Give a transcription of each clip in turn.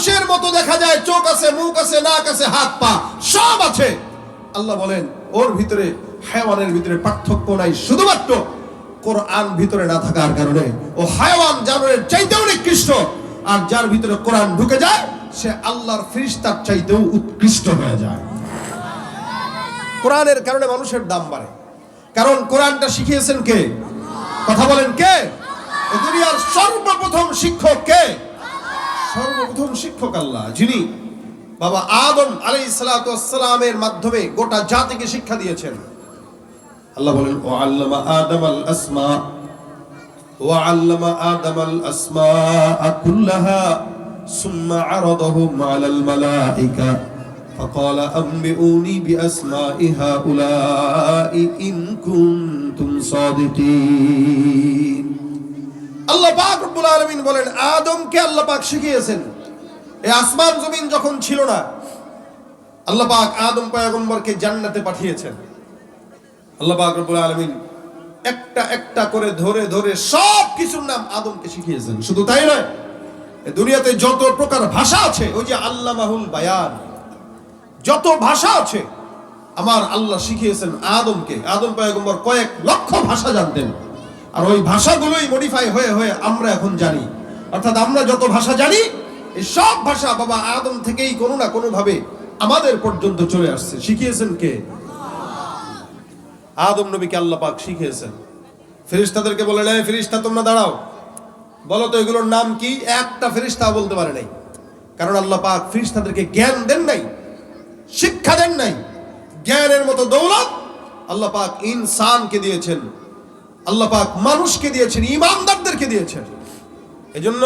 মানুষের মতো দেখা যায়, চোখ আছে, মুখ আছে, নাক আছে, হাত পা সব আছে। আল্লাহ বলেন ওর ভিতরে হায়াওয়ানের ভিতরে পার্থক্য নাই, শুধুমাত্র কোরআন ভিতরে না থাকার কারণে ও হায়াওয়ান জানোয়ারের চাইতেও নিকৃষ্ট। আর যার ভিতরে কোরআন ঢুকে যায় সে আল্লাহর ফেরেশতার চাইতেও উৎকৃষ্ট হয়ে যায়। কোরআনের কারণে মানুষের দাম বাড়ে, কারণ কোরআনটা শিখিয়েছেন কে? কথা বলেন কে? এই দুনিয়ার সর্বপ্রথম শিক্ষক কে? সর্বপ্রথম শিক্ষক আল্লাহ, যিনি বাবা আদম আলাইহিস সালাতু ওয়াস সালামের মাধ্যমে গোটা জাতিকে শিক্ষা দিয়েছেন। আল্লাহ বলেন ওয়া আল্লামা আদামাল আসমা ওয়া আল্লামা আদামাল আসমাআ কুল্লাহা সুম্মা আরাদাহুম আলাল মালাইকা ফাকালা আনবিউনি বিআসমাই হাউলাই ইন কুনতুম সাদিকিন। আল্লাহ পাক রব্বুল আলামিন বলেন আদমকে আল্লাহ পাক শিখিয়েছেন। এই আসমান জমিন যখন ছিল না, আল্লাহ পাক আদম পয়গম্বরকে জান্নাতে পাঠিয়েছেন। আল্লাহ পাক রব্বুল আলামিন একটা একটা করে ধরে ধরে সব কিছুর নাম আদমকে শিখিয়েছেন। শুধু তাই নয়, এই দুনিয়াতে যত প্রকার ভাষা আছে, ওই যে আল্লামাহুল বায়ান, যত ভাষা আছে আমার আল্লাহ শিখিয়েছেন আদমকে। আদম পয়গম্বর কয়েক লক্ষ ভাষা জানতেন, আর ওই ভাষাগুলোই মডিফাই হয়ে হয়ে আমরা এখন জানি। অর্থাৎ আমরা যত ভাষা জানি এই সব ভাষা বাবা আদম থেকেই কোনো না কোনো ভাবে আমাদের পর্যন্ত চলে আসছে। শিখিয়েছেন কে? আদম নবীকে আল্লাহ পাক শিখিয়েছেন। ফেরেশতাদেরকে বলেন এই ফেরেশতা তোমরা দাঁড়াও, বলো তো এগুলোর নাম কি? একটা ফেরেশতা বলতে পারে নাই, কারণ আল্লাহ পাক ফেরেশতাদেরকে জ্ঞান দেন নাই, শিক্ষা দেন নাই। জ্ঞানের মতো দৌলত আল্লাহ পাক ইনসানকে দিয়েছেন, আল্লাহ পাক মানুষকে দিয়েছেন, ঈমানদারদেরকে দিয়েছেন। এজন্য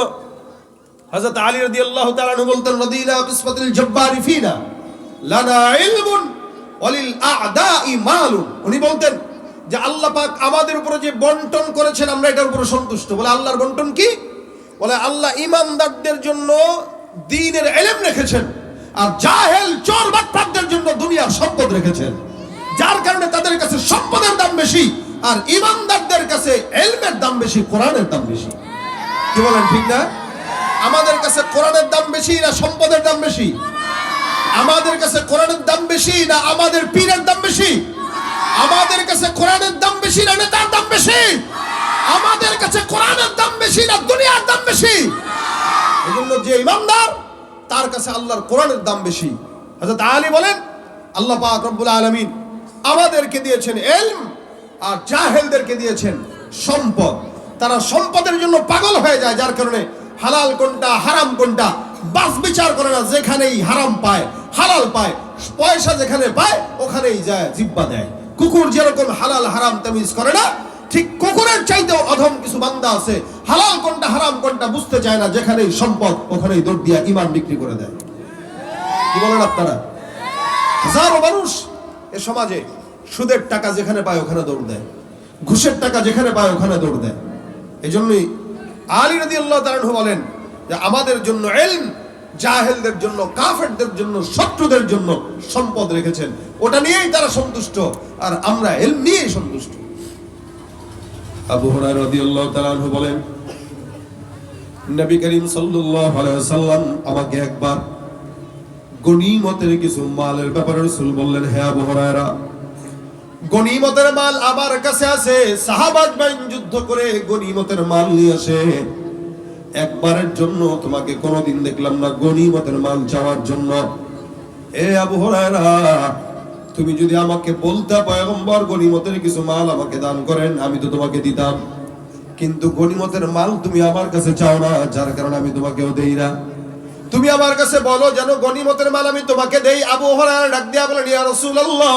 হযরত আলী রাদিয়াল্লাহু তাআলা আনহু বলতেন রাদিলা কিসমাতুল জব্বারি ফিনা লানা ইলমুন ওয়ালিল আ'দাই মালুন। উনি বলতেন যে আল্লাহ পাক আমাদের উপরে যে বন্টন করেছেন আমরা এটার উপরে সন্তুষ্ট। বলে আল্লাহর বন্টন কি? বলে আল্লাহ ঈমানদারদের জন্য দ্বীনের ইলম রেখেছেন, আর জাহেল চোর বাটপারদের জন্য দুনিয়ার সম্পদ রেখেছেন। যার কারণে তাদের কাছে সম্পদের দাম বেশি, আর ঈমানদারদের কাছে ইলমের দাম বেশি, কোরআনের দাম বেশি। কি বলেন ঠিক না? আমাদের কাছে কোরআনের দাম বেশি না সম্পদের দাম বেশি? আমাদের কাছে কোরআনের দাম বেশি না আমাদের পীরের দাম বেশি? আমাদের কাছে কোরআনের দাম বেশি না নেতার দাম বেশি? আমাদের কাছে কোরআনের দাম বেশি না দুনিয়ার দাম বেশি? এজন্য যে ঈমানদার তার কাছে আল্লাহর কোরআনের দাম বেশি। হযরত আলী বলেন আল্লাহ পাক রব্বুল আলামিন আমাদেরকে দিয়েছেন ইলম, আর জাহেলদেরকে দিয়েছেন সম্পদ। তারা সম্পদের জন্য পাগল হয়ে যায়, যার কারণে হালাল কোনটা হারাম কোনটা বাস বিচার করে না। যেখানেই হারাম পায় হালাল পায়, পয়সা যেখানে পায় ওখানেই যায় জিব্বা দেয়। কুকুর যেরকম হালাল হারাম তামিজ করে না, ঠিক কুকুরের চাইতেও অধম কিছু বান্দা আছে, হালাল কোনটা হারাম কোনটা বুঝতে চায় না, যেখানেই সম্পদ ওখানেই দৌড় দিয়া ঈমান বিক্রি করে দেয়। কি বলেন আপনারা? হাজারো মানুষ এ সমাজে সুদের টাকা যেখানে পায় ওখানে দৌড় দেয়, ঘুষের টাকা যেখানে পায় ওখানে দৌড় দেয়। এই জন্যই আলী রাদিয়াল্লাহু তাআলা আনহু বলেন যে আমাদের জন্য ইলম, জাহেলদের জন্য, কাফেরদের জন্য, শত্রুদের জন্য সম্পদ রেখেছেন, ওটা নিয়েই তারা সন্তুষ্ট, আর আমরা ইলম নিয়েই সন্তুষ্ট। আবু হুরায়রা রাদিয়াল্লাহু তাআলা আনহু বলেন নবী করিম সাল্লাল্লাহু আলাইহি ওয়াসাল্লাম আমাকে একবার গনিমতের কিছু মালের ব্যাপারে রাসূল বললেন, হে আবু হুরায়রা, গনিমতের মাল আমার কাছে আছে। সাহাবাত বাইন যুদ্ধ করে গনিমতের মাল নিয়ে আসে, একবারের জন্য তোমাকে কোনোদিন দেখলাম না গনিমতের মাল চাওয়ার জন্য। এ আবু হুরায়রা, তুমি যদি আমাকে বলতে পয়গম্বর গনিমতের কিছু মাল আমাকে দান করেন, আমি তো তোমাকে দিতাম, কিন্তু গনিমতের মাল তুমি আমার কাছে চাও না, যার কারণে আমি তোমাকেও দেই না। তুমি আমার কাছে বলো যেন গনিমতের মাল আমি তোমাকে দেই। আবু হুরায়রা ডাক দিয়া বলেন, ইয়া রাসূলুল্লাহ,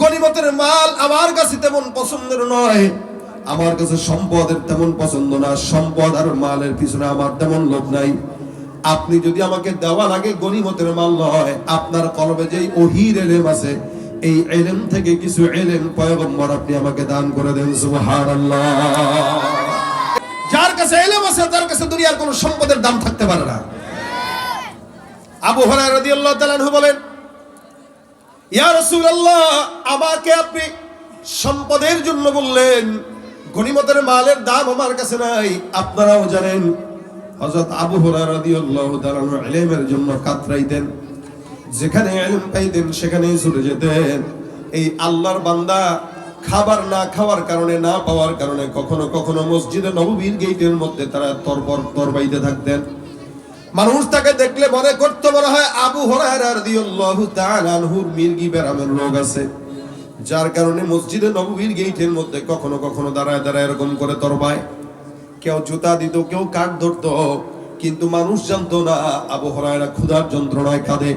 গনিমতের মাল আমার কাছে তেমন পছন্দের নয়, আমার কাছে সম্পদের তেমন পছন্দ না, সম্পদ আর মালের পিছনে আমার তেমন লোভ নাই। আপনি যদি আমাকে দেওয়া লাগে গনিমতের মাল নয়, আপনার কলবে যেই ওহীর ইলম আছে এই ইলম থেকে কিছু ইলম পয়গম্বর আপনি আমাকে দান করে দেন। সুবহানাল্লাহ। যার কাছে ইলম আছে তার কাছে দুনিয়ার কোনো সম্পদের দাম থাকতে পারে না। আবু হুরায়রা রাদিয়াল্লাহু তাআলা আনহু বলেন, ইয়া রাসূলুল্লাহ, আমাকে আপনি সম্পদের জন্য বললেন, গনিমতের মালের দাম আমার কাছে নাই। আপনারাও জানেন হযরত আবু হুরায়রা রাদিয়াল্লাহু তাআলা আনহু ইলমের জন্য কাতরাইতেন, যেখানে ইলম পাইতেন সেখানেই ছুটে যেতেন। এই আল্লাহর বান্দা খাবার না খাওয়ার কারণে, না পাওয়ার কারণে কখনো কখনো মসজিদে নববীর গেটের মধ্যে তারা তরবাইতে থাকতেন। মানুষ তাকে দেখলে মনে করতে মনে হয় আবু হুরায়রা রাদিয়াল্লাহু তাআলা আনহুর মির্গি বেরামের রোগ আছে, যার কারণে মসজিদে নববীর গেটের মধ্যে কখনো কখনো দাঁড়ায় দাঁড়ায় এরকম করে তরবায়। কেউ জুতা দিত, কেউ কাঠ ধরত, কিন্তু মানুষ জানতো না আবু হুরায়রা ক্ষুধার যন্ত্রণায় কাঁদে।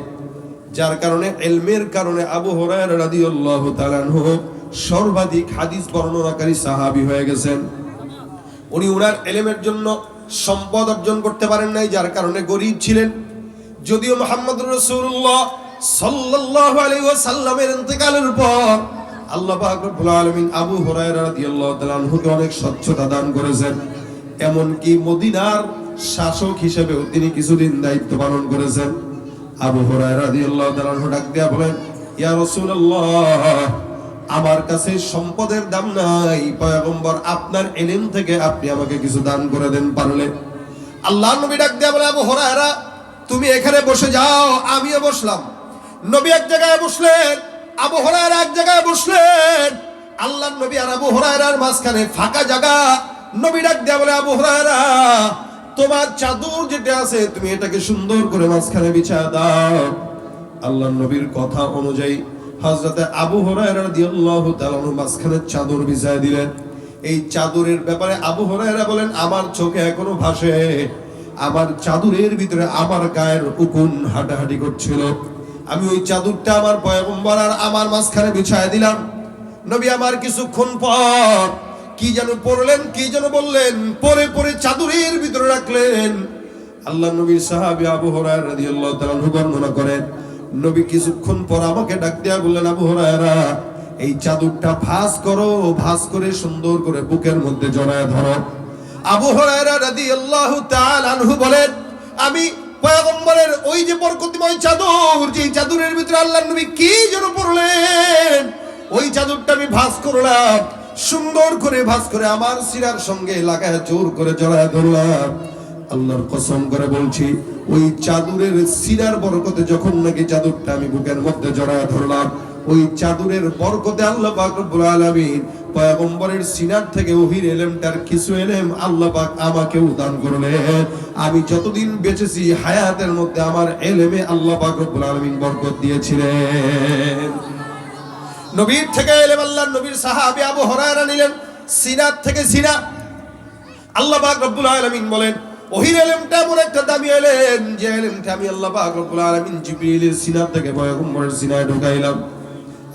যার কারণে ইলমের কারণে আবু হুরায়রা রাদিয়াল্লাহু তাআলা আনহু সর্বাধিক হাদিস বর্ণনাকারী সাহাবী হয়ে গেছেন। উনি উনার ইলমের জন্য সম্পদ অর্জন করতে পারেন নাই, যার কারণে গরীব ছিলেন। যদিও মুহাম্মদুর রাসূলুল্লাহ সাল্লাল্লাহু আলাইহি ওয়াসাল্লামের ইন্তেকালের পর আল্লাহ পাক রব্বুল আলামিন আবু হুরায়রা রাদিয়াল্লাহু তাআলা আনহুকে অনেক স্বচ্ছতা দান করেছেন। এমনকি মদিনার শাসক হিসেবেও তিনি কিছুদিন দায়িত্ব পালন করেছেন। আবু হুরায়রা রাদিয়াল্লাহু তাআলা আনহু ডাক দিয়া বলেন, ইয়া রাসূলুল্লাহ, আমার কাছে সম্পদের দাম নাই, পয়গম্বর আপনার ইলম থেকে আপনি আমাকে কিছু দান করে দেন পারলে। আল্লাহর নবী ডাক দিয়া বলে, আবু হুরায়রা তুমি এখানে বসে যাও। আমিও বসলাম। নবী এক জায়গায় বসলেন, আবু হুরায়রা এক জায়গায় বসলেন। আল্লাহর নবী আর আবু হুরায়রার মাঝখানে ফাঁকা জায়গা। নবী ডাক দিয়া বলে, আবু হুরায়রা তোমার চাদর যেটা আছে তুমি এটাকে সুন্দর করে মাঝখানে বিছায়া দাও। আল্লাহর নবীর কথা অনুযায়ী হযরতে আবু হুরায়রা রাদিয়াল্লাহু তাআলা মাঝখানে চাদর বিছায় দিলেন। এই চাদরের ব্যাপারে আবু হুরায়রা বলেন, আমার চোখে এখনো ভাসে আমার চাদরের ভিতরে আমার গায়ের উকুন হাঁটাহাঁটি করছিল। আমি ওই চাদরটা আমার পয়গম্বর আর আমার মাঝখানে বিছায় দিলাম। নবী আমার কিছুক্ষণ পর কি যেন পড়লেন, কি যেন বললেন, পরে পরে চাদরের ভিতরে রাখলেন। আল্লাহ নবীর সাহাবী আবু হুরায়রা রাদিয়াল্লাহু তাআলা বর্ণনা করেন, নবী কিছুক্ষণ পর আমাকে ডাক দিয়া বললেন, আবু হুরায়রা এই চাদরটা ভাঁজ করো, ভাঁজ করে সুন্দর করে বুকের মধ্যে জড়ায় ধরো। আবু হুরায়রা রাদিয়াল্লাহু তাআলা আনহু বলেন, আমি পয়গম্বরের ওই যে বরকতময় চাদর, যে চাদরের ভিতরে আল্লাহর নবী কি যেন পড়লেন, ওই চাদরটা আমি ভাঁজ করলাম, সুন্দর করে ভাঁজ করে আমার সিনার সঙ্গে লাগায় জোর করে জড়ায় ধরলাম। আল্লাহর কসম করে বলছি, ওই চাদরের সিনার বরকতে যখন নাকি চাদরটা আমি বুকের মধ্যে জড়ায় ধরলাম, ওই চাদরের বরকতে আল্লাহ পাক রব্বুল আলামিন পয়গম্বরের সিনার থেকে ওহির ইলমটার কিছু ইলম আল্লাহ পাক আমাকেও দান করলেন। আমি যতদিন বেঁচেছি হায়াতের মধ্যে আমার ইলমে আল্লাহ পাক রব্বুল আলামিন বরকত দিয়েছিলেন। নবীর থেকে ইলম আল্লাহর নবীর সাহাবী আবু হুরায়রা নিলেন সিনার থেকে সিনা। আল্লাহ পাক রব্বুল আলামিন বলেন, ওহির ইলমটা এমন একটা দামি ইলম যে ইলমটা আমি আল্লাহ পাক রব্বুল আলামিন জিবরিলের সিনার থেকে পয়গম্বরের সিনায় ঢুকাইলাম।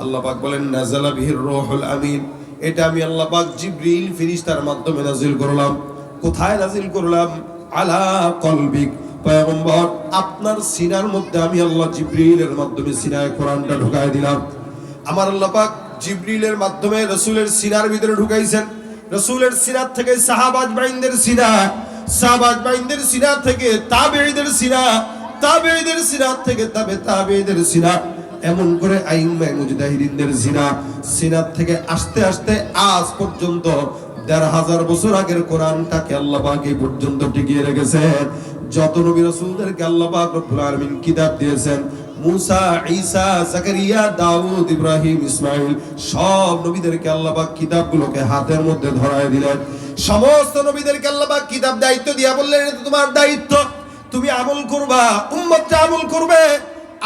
আল্লাহ পাক বলেন, নাযালা বিহির রূহুল আমিন, এটা আমি আল্লাহ পাক জিবরিল ফেরেশতার মাধ্যমে নাযিল করলাম। কোথায় নাযিল করলাম? আলা কলবিক, পয়গম্বর আপনার সিনার মধ্যে আমি আল্লাহ জিবরিলের মাধ্যমে সিনায় কোরআনটা ঢুকাই দিলাম। আমার আল্লাহ পাক জিবরিলের মাধ্যমে রাসূলের সিনার ভিতরে ঢুকাইছেন। রাসূলের সিনার থেকে সাহাবা আজমাইনদের সিনা, সাহাবা আজমাইনদের সিনা থেকে তাবেঈদের সিনা, তাবেঈদের সিনা থেকে তাবেঈদের সিনা, এমন করে আইম্মায়ে মুজতাহিদিনদের সিনাত থেকে আস্তে আস্তে আজ পর্যন্ত ১৫০০ বছর আগের কোরআনটাকে আল্লাহ পাক এই পর্যন্ত টিকিয়ে রেখেছেন। যত নবী রাসূলদেরকে আল্লাহ পাক রব্বুল আলামিন কিতাব দিয়েছেন, মুসা, ঈসা, জাকারিয়া, দাউদ, ইব্রাহিম, ইসমাঈল, সব নবীদেরকে আল্লাহ পাক কিতাবগুলোকে হাতের মধ্যে ধরায় দিলেন। সমস্ত নবীদেরকে আল্লাহ পাক কিতাব দায়িত্ব দিয়া বললেন, এটা তোমার দায়িত্ব, তুমি আমল করবা, উম্মতটা আমল করবে,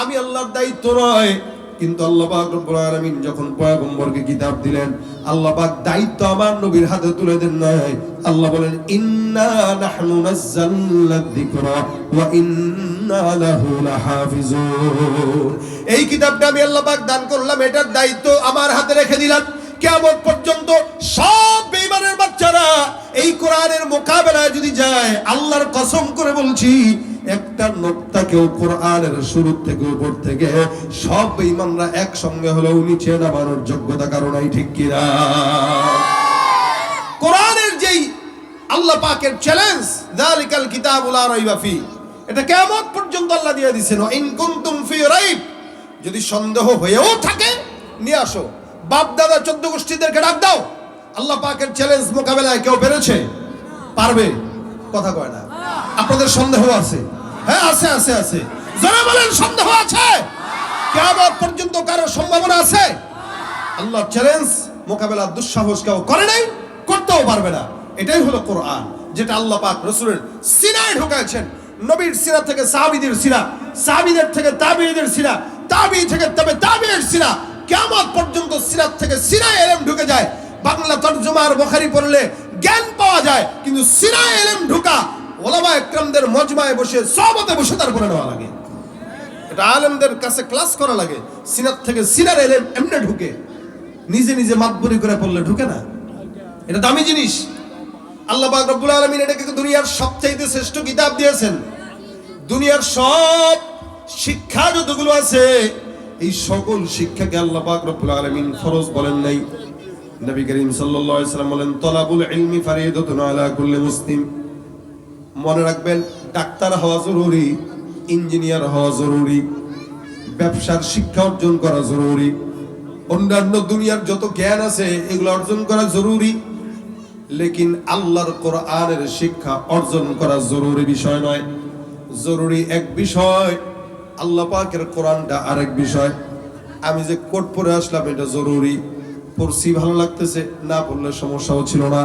আমি আল্লাহর দায়িত্ব নয়। কিন্তু আল্লাহ পাক রব্বুল আলামিন যখন পয়গম্বরকে কিতাব দিলেন, আল্লাহ পাক দায়িত্ব আমার নবীর হাতে তুলে দেন নাই। আল্লাহ বলেন, ইন্না নাহনু নাযালনা যিকরা ওয়া ইন্না লাহু লাহাফিজুন, এই কিতাবটা আমি আল্লাহ পাক দান করলাম, এটার দায়িত্ব আমার হাতে রেখে দিলাম। কিয়ামত পর্যন্ত সব বেঈমানের বাচ্চারা এই কোরআনের মোকাবেলায় যদি যায়, আল্লাহর কসম করে বলছি, একটা নোক্তাকেও কোরআনের শুরু থেকে উপর থেকে সব বেঈমানরা একসঙ্গে হলেও নিচে নামানোর যোগ্যতা কারণই, ঠিক কিনা? কোরআনের যেই আল্লাহ পাকের চ্যালেঞ্জ, যালিকাল কিতাবু লা রাইবা ফি, এটা কিয়ামত পর্যন্ত আল্লাহ দিয়ে দিয়েছেন। ইন কুনতুম ফি রাইব, যদি সন্দেহ হয়েও থাকে নিয়ে আসো, বাপ দাদা 14 গোষ্ঠীদেরকে ডাক দাও। আল্লাহ পাকের চ্যালেঞ্জ মোকাবেলায় কেউ পেরেছে? পারবে? কথা কয় না। আপনাদের সন্দেহ আছে? হ্যাঁ আছে আছে আছে। যারা বলেন সন্দেহ আছে, কিয়ামত পর্যন্ত কারো সম্ভাবনা আছে? আল্লাহ চ্যালেঞ্জ মোকাবেলার দুঃসাহস কেউ করে নাই, করতেও পারবে না। এটাই হলো কোরআন, যেটা আল্লাহ পাক রাসূলের সিনায় ঢুকাইছেন। নবীর সিনা থেকে সাহাবীদের সিনা, সাহাবীদের থেকে তাবিঈদের সিনা, তাবিঈ থেকে তবে তাবিঈর সিনা, কিয়ামত পর্যন্ত সিনা থেকে সিনায় ইলম ঢুকে যায়। বাংলা তরজমা আর বুখারী পড়লে জ্ঞান পাওয়া যায়, কিন্তু সিনায় ইলম ঢুকা ওলামা একরামদের মজমায় বসে সহবতে বসে তারপরে নেওয়া লাগে। এটা আলেমদের কাছে ক্লাস করা লাগে। সিনাত থেকে সিনার ইলম এমনি ঢুকে, নিজে নিজে মাতবরি করে পড়লে ঢুকে না। এটা দামি জিনিস। আল্লাহ পাক রব্বুল আলামিন এটাকে দুনিয়ার সবচেয়ে শ্রেষ্ঠ কিতাব দিয়েছেন। দুনিয়ার সব শিক্ষা যতগুলো আছে, এই সকল শিক্ষাকে আল্লাহ পাক রব্বুল আলামিন ফরজ বলেন নাই। নবী করিম সাল্লাল্লাহু আলাইহি ওয়াসাল্লাম বলেন, তলাবুল ইলমি ফারিদাতুন আলা কুল্লি মুসলিম। মনে রাখবেন, ডাক্তার হওয়া জরুরি, ইঞ্জিনিয়ার হওয়া জরুরি, ব্যবসার শিক্ষা অর্জন করা জরুরি, অন্যান্য দুনিয়ার যত জ্ঞান আছে এগুলো অর্জন করা জরুরি, লেকিন আল্লাহর কোরআনের শিক্ষা অর্জন করা জরুরি বিষয় নয়। জরুরি এক বিষয়, আল্লাহ পাকের কোরআনটা আরেক বিষয়। আমি যে কোট পরে আসলাম এটা জরুরি, পড়ছি ভালো লাগতেছে, না পড়লে সমস্যাও ছিল না।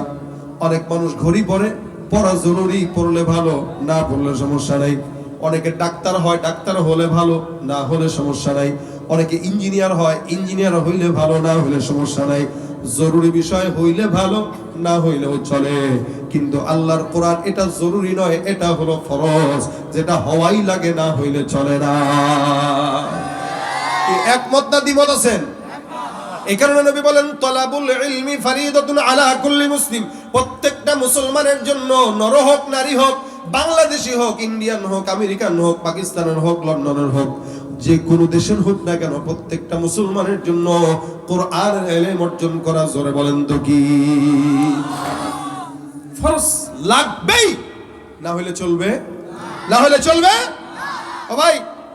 অনেক মানুষ ঘড়ি পরে, পড়া জরুরি, পড়লে ভালো, না পড়লে সমস্যা নাই। অনেকে ডাক্তার হয়, ডাক্তার হলে ভালো, না হলে সমস্যা নাই। অনেকে ইঞ্জিনিয়ার হয়, ইঞ্জিনিয়ার হইলে ভালো, না হইলে সমস্যা নাই। জরুরি বিষয় হইলে ভালো, না হইলেও চলে। কিন্তু আল্লাহর কোরআন এটা জরুরি নয়, এটা হলো ফরজ, যেটা হওয়াই লাগে, না হইলে চলে না। একমত না দ্বিমত আছেন? এই কারণে নবী বলেন, তলাবুল ইলমি ফারিদাতুন আলা কুল্লি মুসলিম। প্রত্যেকটা মুসলমানের জন্য, নর হোক নারী হোক, বাংলাদেশি হোক, ইন্ডিয়ান হোক, আমেরিকান হোক, পাকিস্তানের হোক, লন্ডনের হোক, যে কোনো দেশের হোক না কেন, প্রত্যেকটা মুসলমানের জন্য কোরআনের ইলম অর্জন করা, জোরে বলেন তো কি ফরজ? লাগবেই, না হইলে চলবে, না হইলে চলবে। ও ভাই,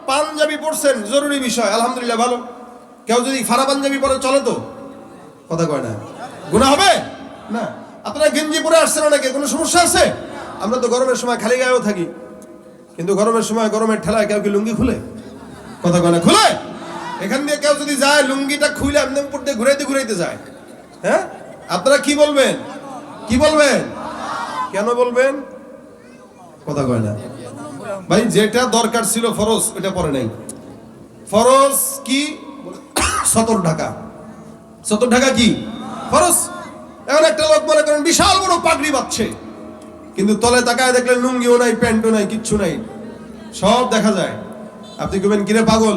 পাঞ্জাবি পড়ছেন, জরুরি বিষয়, আলহামদুলিল্লাহ ভালো। কেউ যদি ফারা পাঞ্জাবি পরে চলে তো কথা কয় না, গুনাহ হবে না। আপনারা গেঞ্জি পরে আসছেন অনেকে, কোনো সমস্যা আছে? আমরা তো গরমের সময় খালি গায়েও থাকি, কিন্তু গরমের সময় গরমের ঠেলায় কেউ কি লুঙ্গি খুলে? কথা কয় না, খুলে? এখান দিয়ে কেউ যদি যায়, লুঙ্গিটা খুলে আপনি উপর দিয়ে ঘুরাইতে ঘুরাইতে যায়, হ্যাঁ? আপনারা কি বলবেন? কি বলবেন? কেন বলবেন? কথা কয় না ভাই। যেটা দরকার ছিল ফরজ, ওটা পরে নাই। ফরজ কি? সতর ঢাকা। সতর ঢাকা কি ফরজ? এখন একটা লোক মনে করেন বিশাল বড় পাগড়ি বাঁধছে, কিন্তু তলে তাকায় দেখলেন লুঙ্গিও নাই, প্যান্টও নাই, কিচ্ছু নাই, সব দেখা যায়। আপনি কবেন, কিরে পাগল,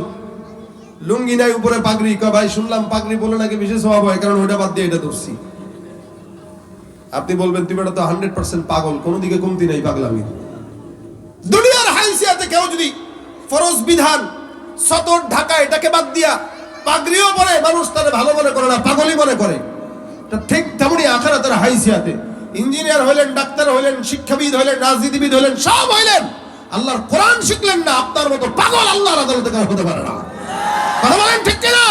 লুঙ্গি নাই, উপরে পাগড়ি? কয় ভাই শুনলাম পাগড়ি বলে নাকি বিশেষ স্বভাব হয়, কারণ ওইটা বাদ দিয়ে এটা ধরছি। আপনি বলবেন, তুমি এটা তো 100% পাগল, কোনো দিকে কমতি নাই পাগলামি। দুনিয়ার হাইসিয়াতে কেউ যদি ফরজ বিধান সতর ঢাকা এটাকে বাদ দিয়া পাগড়িও পরে, মানুষ তারা ভালো মনে করে না, পাগলই মনে করে। ঠিক তেমনি আখিরাতের হাইসিয়াতে ইঞ্জিনিয়ার হইলেন, ডাক্তার হইলেন, শিক্ষাবিদ হইলেন, রাজনীতিবিদ হইলেন, সব হইলেন, আল্লাহর কোরআন শিখলেন না, আপনার মতো পাগল আল্লাহর আদালতে কারো হতে পারে না। কথা বলেন ঠিক কিনা?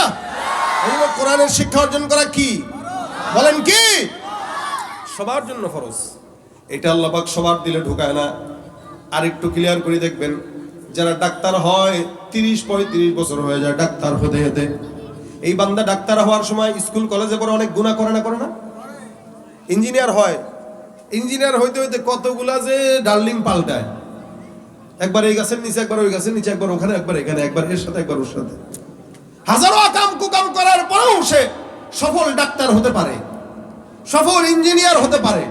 এই কোরআনের শিক্ষা অর্জন করা কি বলেন, কি সবার জন্য ফরজ। এটা আল্লাহ পাক সবার দিলে ঢুকায় না। আর একটু ক্লিয়ার করে দেখবেন, যারা ডাক্তার হয় 30-35 বছর হয়ে যায় ডাক্তার হতে হতে, এই বান্দা ডাক্তার হওয়ার সময় স্কুল কলেজে পড়ে অনেক গুনাহ করে না, করে না? ইঞ্জিনিয়ার হয়, ইঞ্জিনিয়ার হইতে হইতে কতগুলা যে ডার্লিং পাল্টায়, একবার এই গাছের নিচে, একবার ওই গাছের নিচে, একবার ওখানে, একবার এখানে, একবার এর সাথে, একবার ওর সাথে, হাজারো আকাম কুকাম করার পরেও সে সফল ডাক্তার হতে পারে, সফল ইঞ্জিনিয়ার হতে পারে।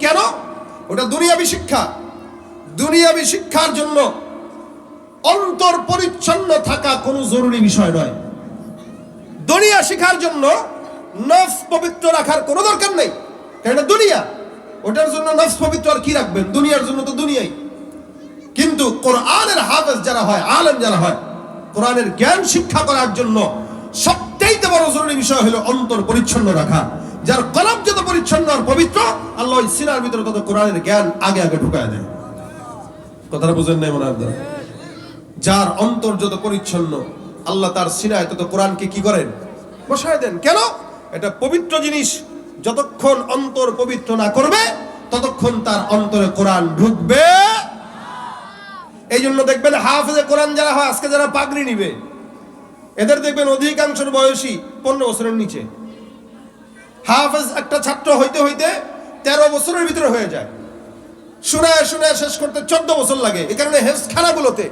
কেন? ওটা দুনিয়াবি শিক্ষা। দুনিয়াবি শিক্ষার জন্য অন্তর পরিচ্ছন্ন থাকা কোনো জরুরি বিষয় নয়। দুনিয়া শিখার জন্য নফস পবিত্র রাখার কোনো দরকার নেই, কারণ এটা দুনিয়া। ওটার জন্য নফস পবিত্র আর কি রাখবেন? দুনিয়ার জন্য তো দুনিয়াই। কিন্তু কোরআনের হাফেজ যারা হয়, আলেম যারা হয়, কোরআনের জ্ঞান শিক্ষা করার জন্য সবচেয়ে বড় জরুরি বিষয় হলো অন্তর পরিচ্ছন্ন রাখা। যার কলব যত পরিচ্ছন্ন আর পবিত্র, আল্লাহ ওই সিনার ভিতরে তত কোরআনের জ্ঞান আগে আগে ঢুকায় দেয়। কথাটা বুঝেন নাই মনে হয়? যার অন্তর যত পরিচ্ছন্ন, আল্লাহ তার সিনায় তত কোরআনকে কি করেন? বসায় দেন। কেন? এটা পবিত্র জিনিস। যতক্ষণ অন্তর পবিত্র না করবে, ততক্ষণ তার অন্তরে কোরআন ঢুকবে এই জন্য দেখবেন হাফেজে কোরআন যারা হয়, আজকে যারা পাগড়ি নিবে, এদের দেখবেন অধিকাংশের বয়সী 15 বছরের নিচে। হাফেজ একটা ছাত্র হইতে হইতে 13 বছরের ভিতরে হয়ে যায়, শুনায় শুনায় শেষ করতে 14 বছর লাগে। এই কারণে হেফজখানাগুলোতে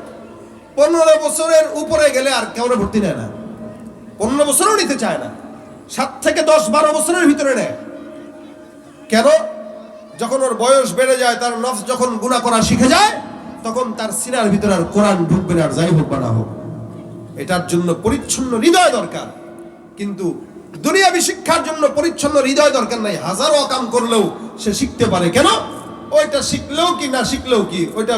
15 বছরের উপরে গেলে আর কেউ ভর্তি নেয় না, 15 বছরও নিতে চায় না, 7 থেকে 10-12 বছরের ভিতরে নেয়। কেন? যখন ওর বয়স বেড়ে যায়, তার নফস যখন গুনাহ করা শিখে যায়, তখন তার সিনার ভিতরে আর কোরআন ঢুকবে না, আর যাই হোক বা না হোক। এটার জন্য পরিচ্ছন্ন হৃদয় দরকার। কিন্তু দুনিয়াবি শিক্ষার জন্য পরিচ্ছন্ন হৃদয় দরকার নাই। হাজারো কাম করলেও সে শিখতে পারে। কেন? ওইটা শিখলেও কি না শিখলেও কি, ওইটা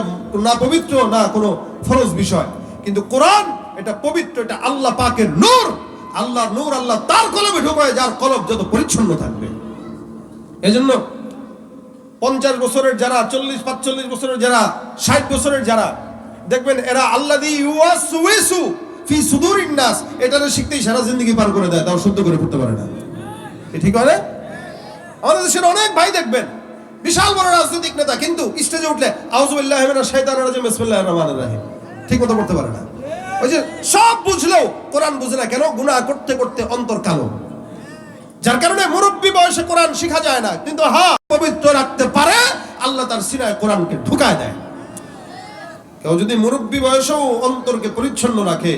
না পবিত্র না কোনো ফরজ বিষয়। কিন্তু কোরআন এটা পবিত্র, এটা আল্লাহ পাকের নূর, আল্লাহর নূর আল্লাহ তার কলবে ঢোকায়, যার কলব যত পরিচ্ছন্ন থাকবে। এজন্য 50 বছরের যারা, 40-45 বছরের যারা, 60 বছরের যারা, দেখবেন এরা আল্লাযী ইউওয়াসওয়িসু ফি সুদুরিন নাস, এটারে শিখতেই সারা জিন্দেগি পার করে দেয়, তাও শুদ্ধ করে পড়তে পারে না। ঠিক হয় না? আমাদের দেশের অনেক ভাই দেখবেন বিশাল বড় রাজনৈতিক নেতা, কিন্তু স্টেজে উঠলে আউযু বিল্লাহি মিনাশ শাইতানির রাজিম বিসমিল্লাহির রহমানির রহিম ঠিক মতো পড়তে পারে না। ওই যে সব বুঝলেও কোরআন বুঝে না। কেন? গুনাহ করতে করতে অন্তর কালো, যার কারণে মুরব্বী বয়সে কোরআন শেখা যায় না। কিন্তু হ্যাঁ, পবিত্র রাখতে পারে, আল্লাহ তার সিনায় কোরআনকে ঢুকায় দেয়। কেউ যদি মুরব্বী বয়সেও অন্তরকে পরিচ্ছন্ন রাখে,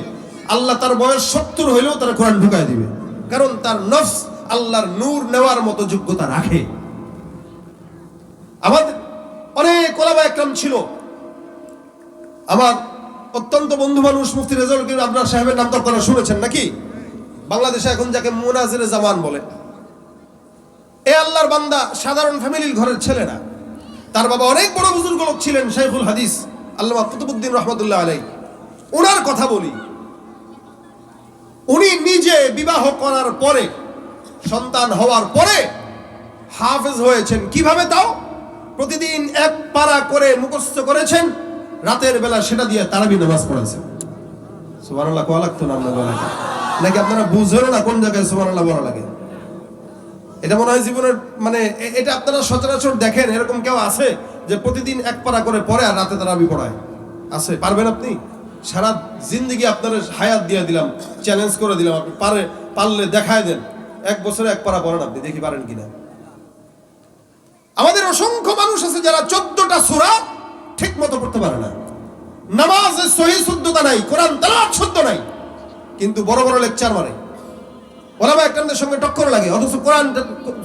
আল্লাহ তার বয়স 70 হইলেও তার কোরআন ঢুকায় দিবে, কারণ তার নফস আল্লাহর নূর নেওয়ার মতো যোগ্যতা রাখে। আমাদের অনেক ওলামা একরাম ছিল। আমার অত্যন্ত বন্ধু মানুষ মুফতি রেজাউল করিম আবরার সাহেবের নাম তো আপনারা শুনেছেন নাকি? বাংলাদেশে এখন যাকে মুনাজিরে জামান বলে, এ আল্লাহর বান্দা সাধারণ ফ্যামিলির ঘরের ছেলে না। তার বাবা অনেক বড় বুজুর্গ লোক ছিলেন, শাইখুল হাদিস আল্লামা কুতুবউদ্দিন রহমাতুল্লাহ আলাইহি। ওনার কথা বলি, উনি নিজে বিবাহ করার পরে, সন্তান হওয়ার পরে হাফেজ হয়েছেন। কিভাবে? তাও প্রতিদিন 1 পারা করে মুখস্থ করেছেন, রাতের বেলা সেটা দিয়ে তারাবি নামাজ পড়েছেন। সুবহানাল্লাহ কোয়া লাগতো না আপনার বলা নাকি? আপনারা বুঝেন না কোন জায়গায় সুবহানাল্লাহ বলা লাগে। এটা মনে হয় জীবনের মানে এটা আপনারা সচরাচর দেখেন, এরকম কেউ আছে যে প্রতিদিন 1 পারা করে পড়ে আর রাতে তারাবি পড়ায়? আছে? পারবেন আপনি? সারা জিন্দেগি আপনার হায়াত দিয়ে দিলাম, চ্যালেঞ্জ করে দিলাম, আপনি পারলে দেখায় দেন 1 বছরে 1 পারা পড়েন, আপনি দেখি পারেন কিনা। আমাদের অসংখ্য মানুষ আছে যারা 14টা সূরা ঠিক মতো পড়তে পারে না, নামাজের সহিহ শুদ্ধতা নাই, কোরআন তেলাওয়াত শুদ্ধ নাই, কিন্তু বড় বড় লেকচার মারে, ওলামা একরামদের সঙ্গে টক্কর লাগে, অথচ কোরআন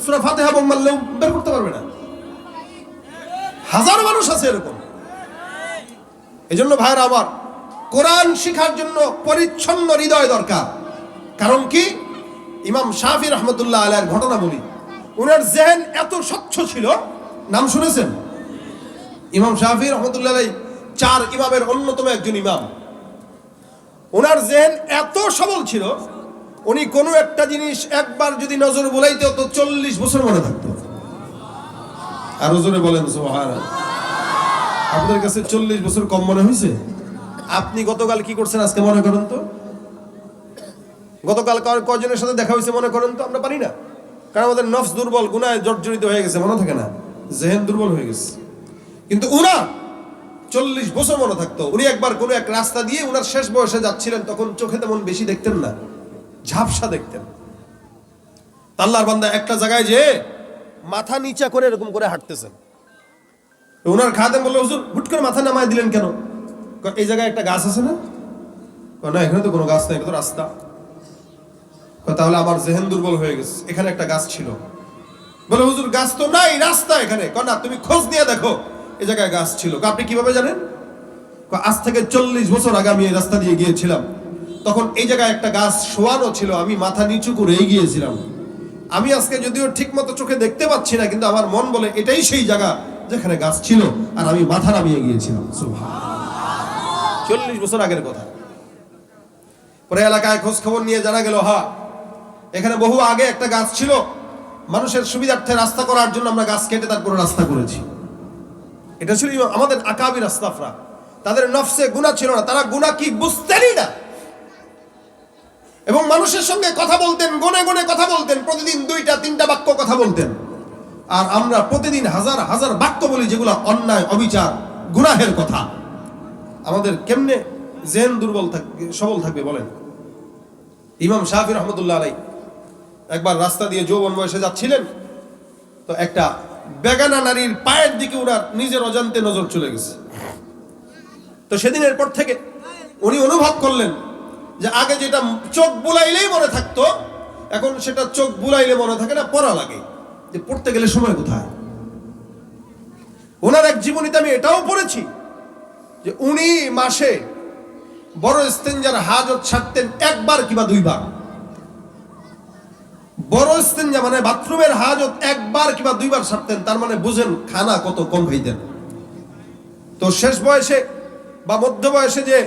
সূরা ফাতিহা মারলেও বের করতে পারবে না। হাজার মানুষ আছে এরকম। এজন্য ভাইরা আমার, কোরআন শিখার জন্য পরিচ্ছন্ন হৃদয় দরকার। কারণ কি? ইমাম শাফি রহমতুল্লাহ আলাইহির ঘটনা বলি। ওনার জেহেন এত স্বচ্ছ ছিল, নাম শুনেছেন? ইমাম শাফি রহমতুল্লাহ আলাইহি 4 ইমামের অন্যতম একজন ইমাম। ওনার জেহেন এত সবল ছিল, উনি কোনো একটা জিনিস একবার যদি নজর বুলাইতে তো 40 বছর মনে থাকতো। আর জোরে বলেন সুবহানাল্লাহ। আপনাদের কাছে 40 বছর কম মনে হয়েছে? আপনি গতকাল কি করছেন আজকে মনে করেন তো? গতকাল কয়জনের সাথে দেখা হয়েছে মনে করেন তো? আমরা পারি না, কারণ আমাদের নফস দুর্বল, গুনাহে জর্জরিত হয়ে গেছে, মনে থাকে না, জেহেন দুর্বল হয়ে গেছে। কিন্তু উনার 40 বছর মনে থাকতো। উনি একবার কোনো এক রাস্তা দিয়ে উনার শেষ বয়সে যাচ্ছিলেন, তখন চোখে তেমন বেশি দেখতেন না, ঝাপসা দেখতেন। আল্লাহর বান্দা একটা জায়গায় যে মাথা নিচা করে এরকম করে হাঁটতেছেন। উনার খাদেম বলল, হুজুর হুট করে মাথা নামায় দিলেন কেন? এই জায়গায় একটা গাছ আছে না? না, এখানে তো কোনো গাছ নেই, এটা তো রাস্তা। তাহলে আমার জেহেন দুর্বল হয়ে গেছে, এখানে একটা গাছ ছিল। বলে, হুজুর গাছ তো নাই, রাস্তা এখানে। না, তুমি খোঁজ নিয়ে দেখো, এই জায়গায় গাছ ছিল। আপনি কিভাবে জানেন? আজ থেকে 40 বছর আগে আমি এই রাস্তা দিয়ে গিয়েছিলাম, তখন এই জায়গায় একটা গাছ শোয়ানো ছিল, আমি মাথা নিচু করে গিয়েছিলাম। আমি আজকে যদিও ঠিক মতো চোখে দেখতে পাচ্ছি না, কিন্তু আমার মন বলে এটাই সেই জায়গা যেখানে গাছ ছিল, আর আমি মাথা নামিয়ে গিয়েছিলাম। সুবহানাল্লাহ। 40 বছর আগের কথা। পরে এলাকায় খোঁজ খবর নিয়ে জানা গেল, হ্যাঁ, এখানে বহু আগে একটা গাছ ছিল, মানুষের সুবিধার্থে রাস্তা করার জন্য আমরা গাছ কেটে তারপরে রাস্তা করেছি। এটা ছিল আমাদের আকাবির আসলাফরা। তাদের নফসে গুনাহ ছিল না, তারা গুনাহ কি বুঝতেনই না, এবং মানুষের সঙ্গে কথা বলতেন, গনে গনে কথা বলতেন, প্রতিদিন 2টা-3টা বাক্য কথা বলতেন। আর আমরা প্রতিদিন হাজার হাজার বাক্য বলি, যেগুলো অন্যায়, অবিচার, গুনাহের কথা। আমাদের কেমনে জেন দুর্বল থাকবে, সবল থাকবে বলেন? ইমাম শাফি রহমতুল্লাহ আলাই একবার রাস্তা দিয়ে যৌবন বয়সে যাচ্ছিলেন, তো একটা বেগানা নারীর পায়ের দিকে ওনার নিজের অজান্তে নজর চলে গেছে। তো সেদিনের পর থেকে উনি অনুভব করলেন যে আগে যেটা চোখ বুলাইলেই মনে থাকতো, এখন সেটা চোখ বুলাইলে মনে থাকে না, পড়া লাগে, যে পড়তে গেলে সময় কোথায়। ওনার এক জীবনীতে আমি এটাও পড়েছি যে উনি মাসে বড় ইস্তেঞ্জার হাজত ছাড়তেন একবার কিংবা দুইবার। বড় ইস্তেঞ্জা মানে বাথরুমের হাজত একবার কিংবা দুইবার ছাড়তেন, তার মানে বুঝেন খানা কত কম খাইতেন। তো শেষ বয়সে বা মধ্য বয়সে যে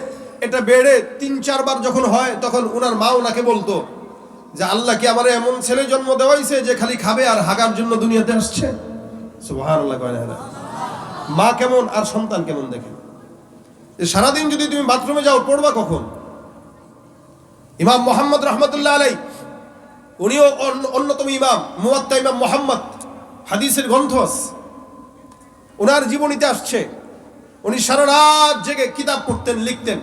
এটা বেড়ে ৩-৪ বার যখন হয়, তখন ওনার মা ওনাকে বলতো যে আল্লাহ কি আমার এমন ছেলে জন্ম দেওয়াইছে যে খালি খাবে আর হাগার জন্য দুনিয়াতে আসছে। সুবহানাল্লাহ। মা কেমন আর সন্তান কেমন দেখেন। সারাদিন যদি তুমি বাথরুমে যাও, পড়বা কখন? ইমাম মুহাম্মদ রহমতুল্লাহ আলাই, উনিও অন্যতম ইমাম, মুওয়াত্তা ইমাম মুহাম্মদ, হাদিসের গ্রন্থ। ওনার জীবনীতে আসছে উনি সারা রাত জেগে কিতাব পড়তেন, লিখতেন,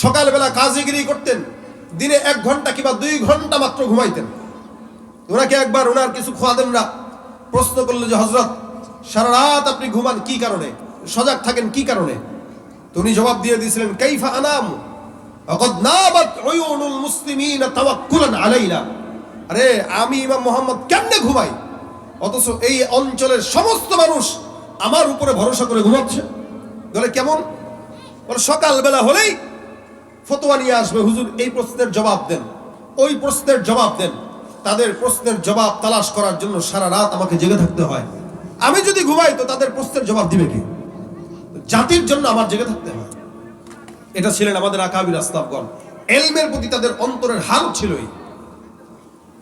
সকালবেলা কাজীগিরি করতেন, দিনে 1 ঘন্টা কিংবা 2 ঘন্টা মাত্র ঘুমাইতেন। ওনাকে একবার ওনার কিছু খাদেমরা প্রশ্ন করলো যে হযরত, সারা রাত আপনি ঘুমান কি কারণে, সজাগ থাকেন কি কারণে? তো উনি জবাব দিয়ে দিয়েছিলেন, কাইফা আনাম ওয়াকাদ নাবাত উয়ুনুল মুসলিমিনা তাওয়াক্কুলান আলাইনা। আরে আমি ইমাম মুহাম্মদ কেমনে ঘুমাই, অথচ এই অঞ্চলের সমস্ত মানুষ আমার উপরে ভরসা করে ঘুমাচ্ছে। বলে কেমন? বলে সকালবেলা হলেই ফতোয়া নিয়ে আসবে, হুজুর এই প্রশ্নের জবাব দেন, ওই প্রশ্নের জবাব দেন। তাদের প্রশ্নের জবাব তালাশ করার জন্য সারা রাত আমাকে জেগে থাকতে হয়। আমি যদি ঘুমাই তো তাদের প্রশ্নের জবাব দিবে কে? জাতির জন্য আমার জেগে থাকতে হয়। এটা ছিলেন আমাদের আকাবির আসলাফগণ। ইলমের প্রতি তাদের অন্তরের হাল ছিলই।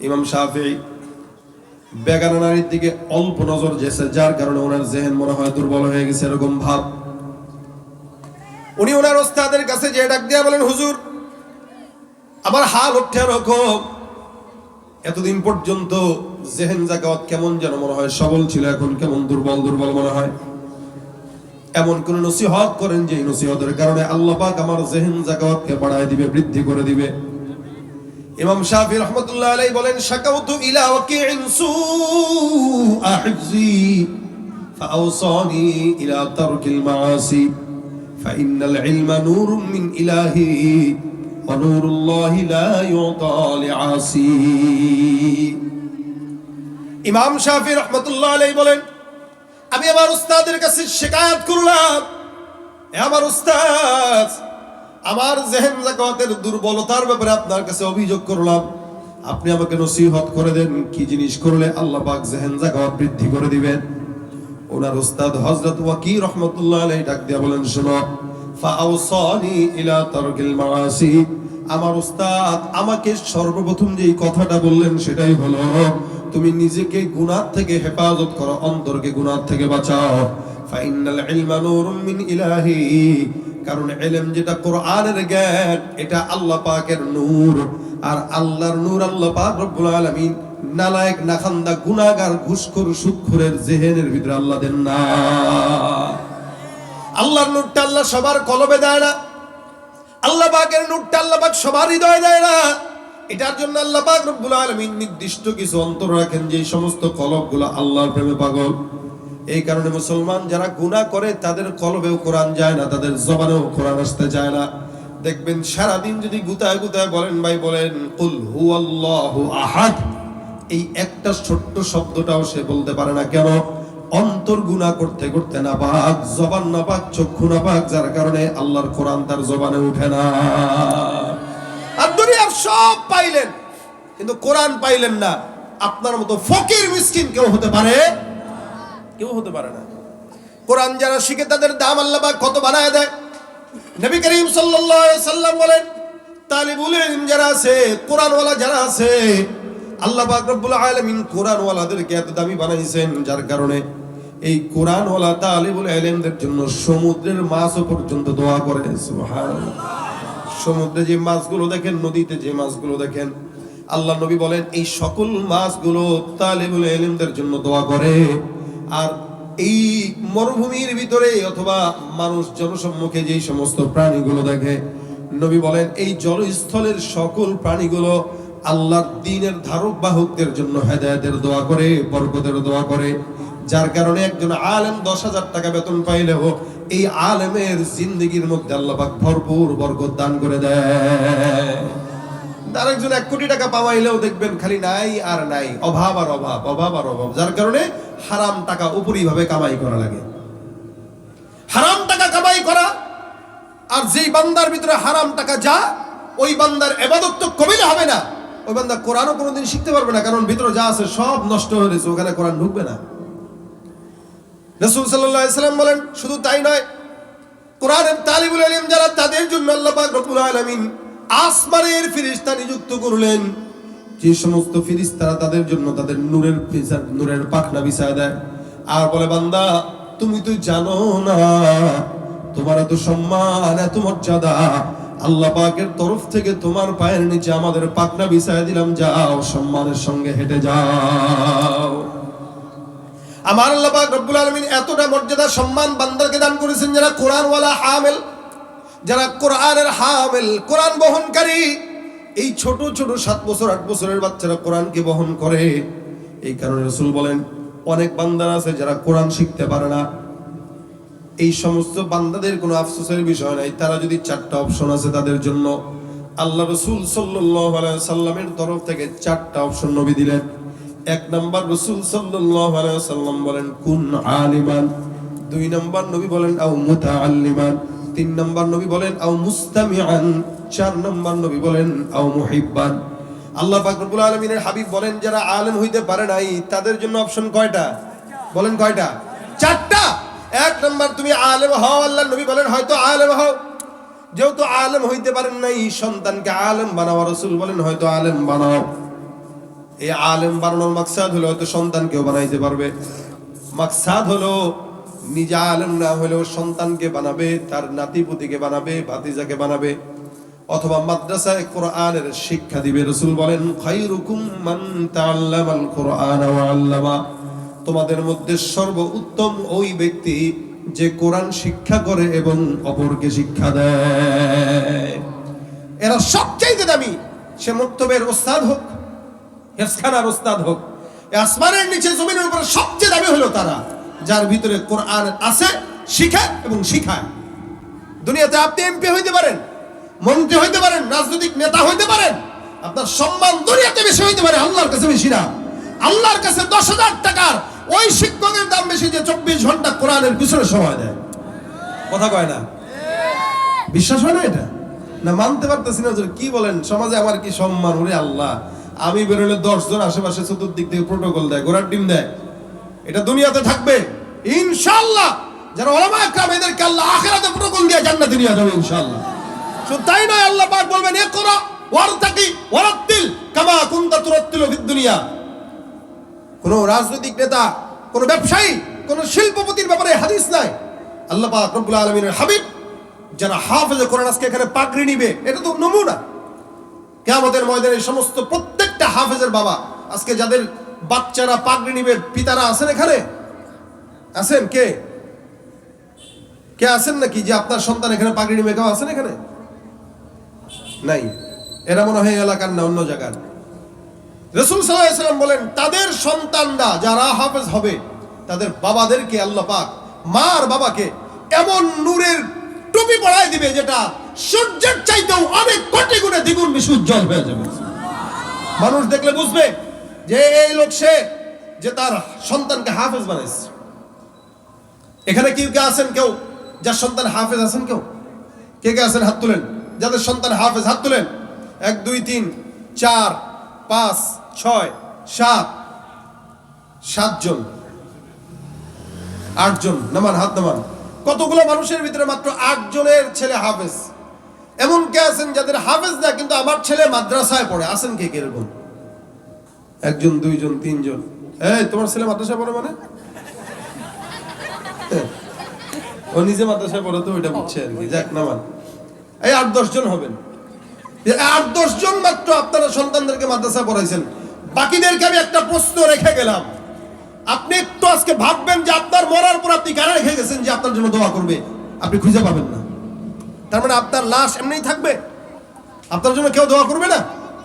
ইমাম শাফিঈ বেগানা নারীর দিকে অল্প নজর যেছে, যার কারণে ওনার জেহেন মনে হয় দুর্বল হয়ে গেছে, এরকম ভাব। উনি ওনার ওস্তাদের কাছে যে ডাক দিয়া বলেন, হুজুর আমার হাল হচ্ছে এরকম, এতদিন পর্যন্ত জেহেন জাকাত কেমন যেন মনে হয় সবল ছিল, এখন কেমন দুর্বল দুর্বল মনে হয়। এমন কোন নসিহত করেন যে নসিহতের কারণে আল্লাহ পাক আমার জেহেন জাকাতকে বাড়ায় দিবে, বৃদ্ধি করে দিবে। ইমাম শাফি রহমতুল্লাহ আলাইহি বলেন, শাকাউতু ইলা ওয়াকিইন সুআ হিফজি ফাআওসানি ইলা তারকিল মাআসি ফাইন্নাল ইলমা নূরুম মিন ইলাহি ওয়া নূরুল্লাহি লা ইউতা লিআসি। ইমাম শাফি রহমতুল্লাহ আলাইহি বলেন, আমি আমার উস্তাদের কাছে শিকায়াত করলাম, আমার উস্তাদ আমার জেহেন জাকাতের দুর্বলতার ব্যাপারে আপনার কাছে অভিযোগ করলাম, আপনি আমাকে নসিহত করে দেন কি জিনিস করলে আল্লাহ পাক জেহেন জাকাত বৃদ্ধি করে দিবেন। ওনার উস্তাদ হযরত ওয়াকি রহমাতুল্লাহ আলাইহি ডাক দিয়া বলেন, শোনো, ফাআওসানি ইলা তারকিল মাআসি, আমার উস্তাদ আমাকে সর্বপ্রথম যে কথাটা বললেন সেটাই হলো তুমি নিজেকে গুনাহ থেকে হেফাজত করো, অন্তরকে গুনাহ থেকে বাঁচাও। ফাইনাল ইলমা নূরুম মিন ইলাহি, কারণ ইলম যেটা কোরআনের জ্ঞান, এটা আল্লাহ পাকের নূর, আর আল্লাহর নূর আল্লাহ পাক রব্বুল আলামিন নালায়েক নাখান্দা গুনাহগার ঘুষখোর সুদখোরের জেহেনের ভিতরে আল্লাহ দেন না। আল্লাহর নূরটা আল্লাহ সবার কলবে দেয় না, আল্লাহ পাকের নূরটা আল্লাহ পাক সবার হৃদয়ে দেয় না। এটার জন্য আল্লাহ পাক রব্বুল আলামিন নির্দিষ্ট কিছু অন্তর রাখেন যে সমস্ত কলবগুলো আল্লাহর প্রেমে পাগল। এই কারণে মুসলমান যারা গুনাহ করে তাদের কলবেও কোরআন যায় না, তাদের জবানেও কোরআন আসতে যায় না। দেখবেন সারাদিন যদি গুতায় গুতায় বলেন, ভাই বলেন কুল হুয়াল্লাহু আহাদ, এই একটা ছোট্ট শব্দটাও সে বলতে পারে না। কেন? অন্তর গুনাহ করতে করতে নাপাক, জবান নাপাক, চক্ষু নাপাক, যার কারণে আল্লাহর কোরআন তার জবানে উঠে না। আর দুনিয়ার সব পাইলেন কিন্তু কোরআন পাইলেন না। আপনার মতো ফকির মিসকিন কেউ হতে পারে? কেউ হতে পারে না। কোরআন যারা শিখে তাদের দাম আল্লাহ পাক কত বানায় দেয়। নবী করিম সাল্লাল্লাহু আলাইহি সাল্লাম বলেন, তালিবুল ইলম যারা আছে, কোরআনওয়ালা যারা আছে, আল্লাহ পাক রব্বুল আলামিন কোরআনওয়ালাদেরকে এত দামি বানাইছেন, যার কারণে এই কোরআনওয়ালা তালিবুল ইলমদের জন্য সমুদ্রের মাছও পর্যন্ত দোয়া করে। সুবহানাল্লাহ। সমুদ্রে যে মাছগুলো দেখেন, নদীতে যে মাছগুলো দেখেন, আল্লাহ নবী বলেন এই সকল মাছগুলো তালিবুল ইলমদের জন্য দোয়া করে। আর এই মরুভূমির ভিতরে অথবা মানুষ জনসম্মুখে যেই সমস্ত প্রাণীগুলো দেখে, নবী বলেন এই জলস্থলের সকল প্রাণীগুলো আল্লাহর দ্বীনের ধারক বাহকদের জন্য হেদায়েতের দোয়া করে, বরকতের দোয়া করে। যার কারণে একজন আলেম 10,000 টাকা বেতন পাইলেও এই আলেমের জিন্দেগির মধ্যে আল্লাহ পাক ভরপুর বরকত দান করে দেয়। আর একজন 1 কোটি টাকা পাওয়াইলেও দেখবেন খালি নাই আর নাই, অভাব আর অভাব, অভাব আর অভাব। যার কারণে হারাম টাকা উপরিভাবে কামাই করা লাগে। হারাম টাকা কামাই করা, আর যেই বান্দার ভিতরে হারাম টাকা যা, ওই বান্দার ইবাদত তো কবিল হবে না। ওই বান্দা কোরআনও কোনোদিন শিখতে পারবে না, কারণ ভিতরে যা আছে সব নষ্ট হয়ে গেছে, ওখানে কোরআন ঢুকবে না। রাসূল সাল্লাল্লাহু আলাইহি সাল্লাম বলেন, শুধু তাই নয়, কোরআনের তালিবুল ইলম যারা, তাদের জন্য আল্লাহ পাক রব্বুল আলামিন আসমানের ফেরেশতা নিযুক্ত করলেন। যে সমস্ত ফেরেশতারা তাদের জন্য তাদের নূরের পাখনা বিছায় দেয়, আর বলে, বান্দা তুমি তো জানো না, তোমার এত সম্মান, এত মর্যাদা, আল্লাহ পাকের তরফ থেকে তোমার পায়ের নিচে আমাদের পাখনা বিছায় দিলাম, যাও সম্মানের সঙ্গে হেঁটে যাও। আমার আল্লাহ পাক রব্বুল আলামিন এতটা মর্যাদা সম্মান বান্দাকে দান করেছেন যারা কোরআনওয়ালা হামেল, যারা কোরআনের হামেল, কোরআন বহনকারী। এই ছোট ছোট 7 বছর 8 বছরের বাচ্চারা কোরআনকে বহন করে। এই কারণে রাসূল বলেন, অনেক বান্দা আছে যারা কোরআন শিখতে পারে না। এই সমস্ত বান্দাদের কোনো আফসোসের বিষয় নাই, তারা যদি 4টা অপশন আছে তাদের জন্য। আল্লাহ রাসূল সাল্লাল্লাহু আলাইহি সাল্লামের তরফ থেকে 4টা অপশন নবী দিলেন। 1 নাম্বার রাসূল সাল্লাল্লাহু আলাইহি সাল্লাম বলেন, কুন আলিমান। 2 নাম্বার নবী বলেন, আও মুতাআল্লিমান। 3 নাম্বার নবী বলেন, আও মুস্তামিআন। 4 নাম্বার নবী বলেন, আও মুহিব্বান। আল্লাহ পাক রব্বুল আলামিনের হাবিব বলেন, যারা আলেম হইতে পারে নাই তাদের জন্য অপশন কয়টা? বলেন কয়টা? 4টা। 1 নাম্বার, তুমি আলেম হও, আল্লাহর নবী বলেন হয়তো আলেম হও। যেহেতু আলেম হইতে পারেন নাই, সন্তানকে আলেম বানাও, রাসূল বলেন হয়তো আলেম বানাও। এই আলেম বানানোর মাকসাদ হলো হয়তো সন্তানকেও বানাইতে পারবে। মাকসাদ হলো নিজে আলেম না হলেও সন্তানকে বানাবে, তার নাতিপুতিকে বানাবে, ভাতিজাকে বানাবে, অথবা মাদ্রাসায় কোরআনের শিক্ষা দিবে। রাসূল বলেন, খায়রুকুম মান তাআল্লামাল কুরআন ওয়া আল্লামা। তোমাদের মধ্যে সর্বোত্তম ওই ব্যক্তি যে কোরআন শিক্ষা করে এবং অপরকে শিক্ষা দেয়। এরা সবচেয়ে দামি, সে মক্তবের ওস্তাদ হোক, হেফজখানার ওস্তাদ হোক, আসমানের নিচে জমিনের উপরে সবচেয়ে দামি হলো তারা, যার ভিতরে কোরআন আছে, শিখায় এবং শিখায়। দুনিয়াতে আপনি এমপি হইতে পারেন, মন্ত্রী হইতে পারেন, রাজনৈতিক নেতা হইতে পারেন, আপনার সম্মান দুনিয়াতে বেশি হইতে পারে, আল্লাহর কাছে বেশি না। আল্লাহর কাছে 10,000 টাকার ওই শিক্ষকের দাম বেশি যে 24 ঘন্টা কোরআনের পিছনে সময় দেয়। কথা কয় না? বিশ্বাস হয় না এটা? না মানতে পারতেছি না। কি বলেন, সমাজে আমার কি সম্মান? ওরে আল্লাহ, আমি বেরোলে 10 জন আশেপাশে চতুর্দিক থেকে প্রোটোকল দেয়, ঘোড়ার ডিম দেয়। এটা দুনিয়াতে থাকবে ইনশাআল্লাহ। যারা উলামা একরাম, এদেরকে আল্লাহ আখিরাতে প্রোটোকল দিয়ে জান্নাতে নিয়ে যাবে ইনশাআল্লাহ। শুধু তাই নয়, আল্লাহ পাক বলবেন, ইকরা ওয়ারতাকি ওয়ারাত্তিল কামা কুনতা তুরাত্তিলু ফিদ দুনিয়া। কোন রাজনৈতিক নেতা, কোন ব্যবসায়ী, কোন শিল্পপতির ব্যাপারে হাদিস নাই। আল্লাহ পাক রব্বুল আলামিনের হাবিব যারা হাফেজে কোরআন আজকে এখানে পাগড়ি নিবে, এটা তো নমুনা। কিয়ামতের ময়দানে সমস্ত প্রত্যেকটা হাফেজের বাবা, আজকে যাদের বাচ্চারা পাগড়ি নিবে, পিতারা আছেন এখানে? আছেন? কে কে আছেন নাকি যে আপনার সন্তান এখানে পাগড়ি নিবে? কেউ আছেন এখানে? নাই। এরা মনে হয় এলাকার না, অন্য জায়গার। রাসূল সাল্লাল্লাহু আলাইহি ওয়াসাল্লাম বলেন, তাদের সন্তানরা যারা হাফেজ হবে, তাদের বাবাদেরকে আল্লাহ পাক, মা আর বাবাকে এমন নূরের টুপি পরায় দিবে যেটা সূর্যের চাইতেও অনেক কোটি গুণে দ্বিগুণ বেশি উজ্জ্বল হয়ে যাবে। মানুষ দেখলে বুঝবে যে এই লোক সে যে তার সন্তানকে হাফেজ বানাইছে। এখানে কেউ কে আছেন, কেউ যার সন্তান হাফেজ আছেন? কেউ কে কে আছেন? হাত তুলেন। যাদের সন্তান হাফেজ হাত তুলেন। 1 2 3 4 5 6 7 7 জন, 8 জন। নামান, হাত নামান। কতগুলো মানুষের ভিতরে মাত্র 8 জনের ছেলে হাফেজ। এমন কে আছেন যাদের হাফেজ না, কিন্তু আমার ছেলে মাদ্রাসায় পড়ে? আছেন কে এরকম? 1 জন 2 জন 3 জন। এই তোমার ছেলে মাদ্রাসায় পড়ে মানে? ও নিজে মাদ্রাসায় পড়ে তো ওইটা বুঝছে আর কি। যাক, নামান। এই 8-10 জন হবেন। 8-10 জন মাত্র আপনারা সন্তানদেরকে মাদ্রাসায় পড়াইছেন। বাকিদেরকে আমি একটা প্রশ্ন রেখে গেলাম, আপনি একটু আজকে ভাববেন যে আপনার মরার পর আপনি কারা রেখে গেছেন যে আপনার জন্য দোয়া করবে, আপনি খুঁজে পাবেন না। তার মানে আপনার লাশ এমনিই থাকবে, আপনার জন্য কেউ দোয়া করবে না?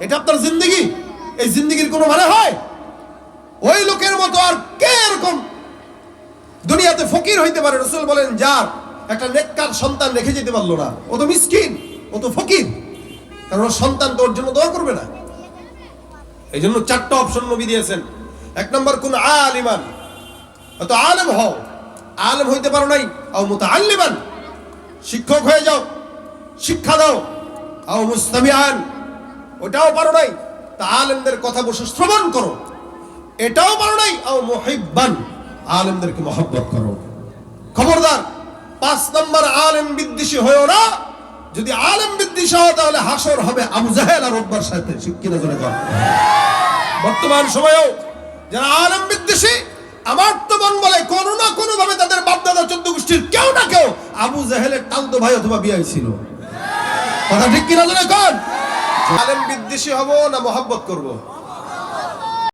এটা আপনার জিন্দেগি। এই জিন্দেগির কোনো মানে হয়? ওই লোকের মতো আর কে এরকম দুনিয়াতে ফকির হইতে পারে? রাসূল বলেন, যার একটা নেককার সন্তান রেখে যেতে পারলো না, ও তো মিসকিন, ও তো ফকির, কারণ ওর সন্তান তো ওর জন্য দোয়া করবে না। এই জন্য 4টা অপশন নবী দিয়েছেন। 1 নম্বর, কোন আলিমান, তো আলেম হও, আলেম হইতে পারো নাই, আও মুতাআল্লিমান, শিক্ষক হয়ে যাও, শিক্ষা দাও, আও মুস্তামিআন, ওটাও পারো নাই, তা আলেমদের কথা বসে শ্রবণ করো, এটাও পারো নাই, আও মুহিব্বান, আলেমদেরকে মহব্বত করো। খবরদার 5 নম্বর আলেম বিদ্বেষী হয়েও না। যদি আলেম বিদ্বেষী হও তাহলে হাসর হবে আবু জাহেল আর উতবার সাথে। শিক্ষিত জনে কর। বর্তমান সময়েও যারা আলেম বিদ্বেষী, আমার তো মন বলে কোনো না কোনো ভাবে তাদের বাপদাদা 14 গোষ্ঠীর কেউ না কেউ আবু জাহেলের টালতো ভাই অথবা বিয়াই ছিল। কথা ঠিক কিনা জনে কর? আলেম বিদ্বেষী হব না মহব্বত করব?